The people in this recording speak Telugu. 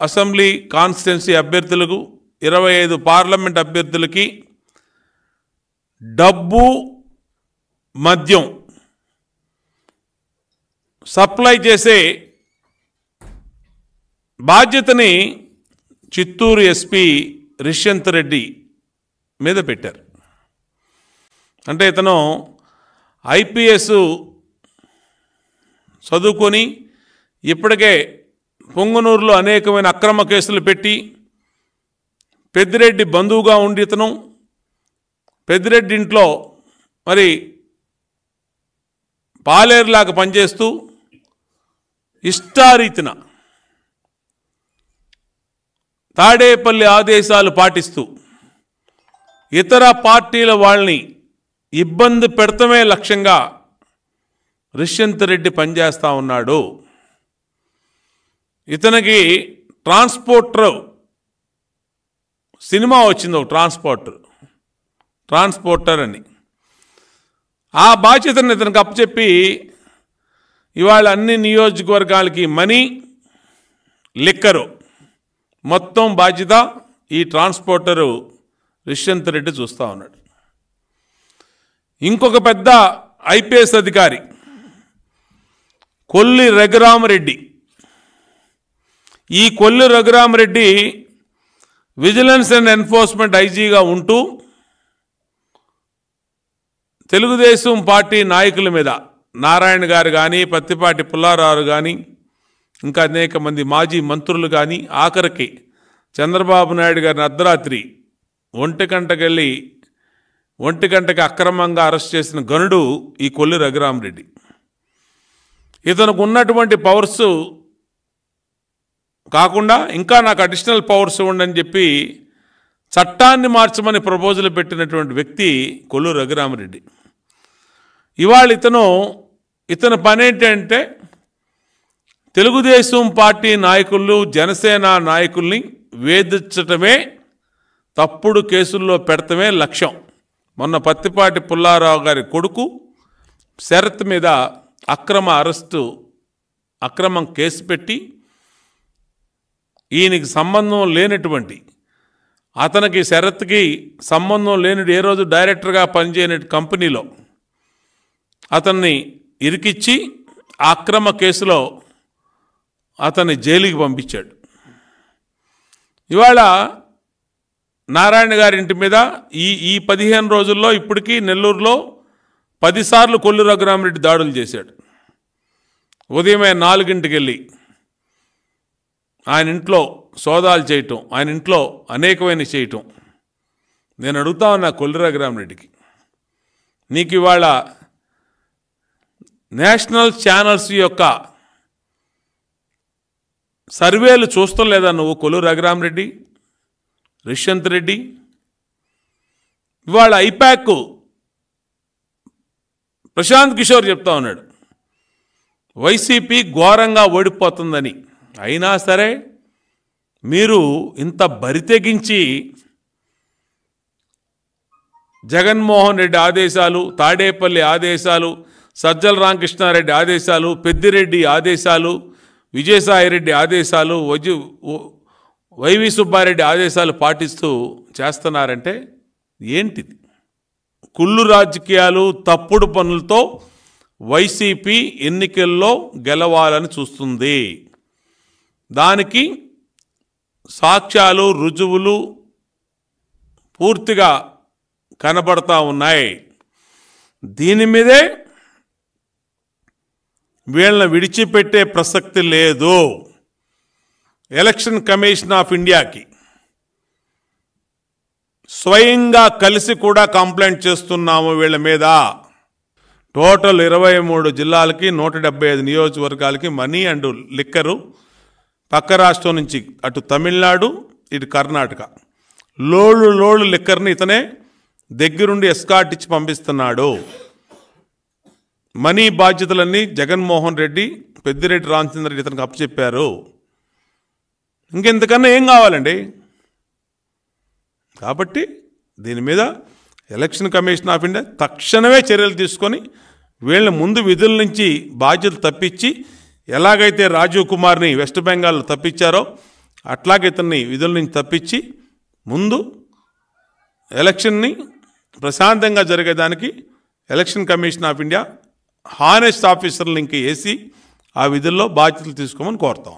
అసెంబ్లీ కాన్స్టిట్యున్సీ అభ్యర్థులకు 25 పార్లమెంట్ అభ్యర్థులకి డబ్బు మద్యం సప్లై చేసే బాధ్యతని చిత్తూరు ఎస్పీ రిష్యంత్ రెడ్డి మీద పెట్టారు. అంటే ఇతను ఐపీఎస్ చదువుకొని ఇప్పటికే పొంగనూరులో అనేకమైన అక్రమ కేసులు పెట్టి పెద్దిరెడ్డి బంధువుగా ఉండి ఇతను పెద్దిరెడ్డి ఇంట్లో మరి పాలేరులాగా పనిచేస్తూ ఇష్టారీతిన తాడేపల్లి ఆదేశాలు పాటిస్తూ ఇతర పార్టీల వాళ్ళని ఇబ్బంది పెడతమే లక్ష్యంగా రిష్యంత్ రెడ్డి పనిచేస్తూ ఉన్నాడు. ఇతనికి ట్రాన్స్పోర్టర్ సినిమా వచ్చింది, ఒక ట్రాన్స్పోర్టర్ అని. ఆ బాధ్యతను ఇతనికి అప్పచెప్పి ఇవాళ అన్ని నియోజకవర్గాలకి మనీ లిక్కరు మొత్తం బాధ్యత ఈ ట్రాన్స్పోర్టరు రిష్యంత్ రెడ్డి చూస్తూ ఉన్నాడు. ఇంకొక పెద్ద ఐపీఎస్ అధికారి కొల్లి రఘురామరెడ్డి. ఈ Kolli Raghuramareddy vigilance and enforcement ఐజీగా ఉంటూ తెలుగుదేశం పార్టీ నాయకుల మీద నారాయణ గారు కానీ, పత్తిపాటి పుల్లారావు కానీ, ఇంకా అనేక మంది మాజీ మంత్రులు కానీ, ఆఖరికి చంద్రబాబు నాయుడు గారిని అర్ధరాత్రి 1 గంటకి అక్రమంగా అరెస్ట్ చేసిన గనుడు ఈ కొల్లి రఘురామరెడ్డి. ఇతనికి ఉన్నటువంటి పవర్స్ కాకుండా ఇంకా నాకు అడిషనల్ పవర్స్ ఉండని చెప్పి చట్టాన్ని మార్చమని ప్రపోజల్ పెట్టినటువంటి వ్యక్తి కొల్లు రఘురామరెడ్డి. ఇవాళ ఇతని పని ఏంటంటే తెలుగుదేశం పార్టీ నాయకులు, జనసేన నాయకుల్ని వేధించటమే, తప్పుడు కేసుల్లో పెడతమే లక్ష్యం. మొన్న పత్తిపాటి పుల్లారావు గారి కొడుకు శరత్ మీద అక్రమం కేసు పెట్టి ఈయనకి సంబంధం లేనటువంటి, అతనికి శరత్కి సంబంధం లేని ఏ రోజు డైరెక్టర్గా పనిచేయని కంపెనీలో అతన్ని ఇరికిచ్చి ఆ అక్రమ కేసులో అతన్ని జైలుకి పంపించాడు. ఇవాళ నారాయణ గారి ఇంటి మీద ఈ 15 రోజుల్లో ఇప్పటికీ నెల్లూరులో 10 సార్లు కొల్లు రఘురామరెడ్డి దాడులు చేశాడు. ఉదయమే 4 వెళ్ళి ఆయన ఇంట్లో సోదాలు చేయటం, ఆయన ఇంట్లో అనేకమైన చేయటం. నేను అడుగుతా ఉన్నా కొల్లు రఘురామరెడ్డికి, నీకు ఇవాళ నేషనల్ ఛానల్స్ యొక్క సర్వేలు చూస్తాం లేదా నువ్వు? కొల్లు రఘురామరెడ్డి, రిష్యంత్ రెడ్డి ఇవాళ ఐపాక్ ప్రశాంత్ కిషోర్ చెప్తా ఉన్నాడు వైసీపీ ఘోరంగా ఓడిపోతుందని. అయినా సరే మీరు ఇంత బరితెగించి జగన్మోహన్ రెడ్డి ఆదేశాలు, తాడేపల్లి ఆదేశాలు, సజ్జల రామకృష్ణారెడ్డి ఆదేశాలు, పెద్దిరెడ్డి ఆదేశాలు, విజయసాయిరెడ్డి ఆదేశాలు, వైవి సుబ్బారెడ్డి ఆదేశాలు పాటిస్తూ చేస్తున్నారంటే ఏంటిది? కుళ్ళు రాజకీయాలు, తప్పుడు పనులతో వైసీపీ ఎన్నికల్లో గెలవాలని చూస్తుంది. దానికి సాక్ష్యాలు, రుజువులు పూర్తిగా కనబడతా ఉన్నాయి. దీని మీదే వీళ్ళని విడిచిపెట్టే ప్రసక్తి లేదు. ఎలక్షన్ కమిషన్ ఆఫ్ ఇండియాకి స్వయంగా కలిసి కూడా కంప్లైంట్ చేస్తున్నాము వీళ్ళ మీద. టోటల్ 23 జిల్లాలకి 175 నియోజకవర్గాలకి మనీ అండ్ లిక్కరు పక్క రాష్ట్రం నుంచి అటు తమిళనాడు ఇటు కర్ణాటక లోళ్ళు లిక్కర్ని ఇతనే దగ్గరుండి ఎస్కాట్ ఇచ్చి పంపిస్తున్నాడు. మనీ బాధ్యతలన్నీ జగన్మోహన్ రెడ్డి, పెద్దిరెడ్డి రామచంద్ర రెడ్డి ఇతనికి అప్పచెప్పారు. ఇంకెంతకన్నా ఏం కావాలండి? కాబట్టి దీని మీద ఎలక్షన్ కమిషన్ ఆఫ్ ఇండియా తక్షణమే చర్యలు తీసుకొని వీళ్ళని ముందు విధుల నుంచి బాధ్యతలు తప్పించి, ఎలాగైతే రాజీవ్ కుమార్ని వెస్ట్ బెంగాల్ తప్పించారో అట్లాగే ఇతన్ని విధుల నుంచి తప్పించి ముందు ఎలక్షన్ని ప్రశాంతంగా జరిగేదానికి election commission of India honest ఆఫీసర్లు ఇంక వేసి ఆ విధుల్లో బాధ్యతలు తీసుకోమని కోరుతాం.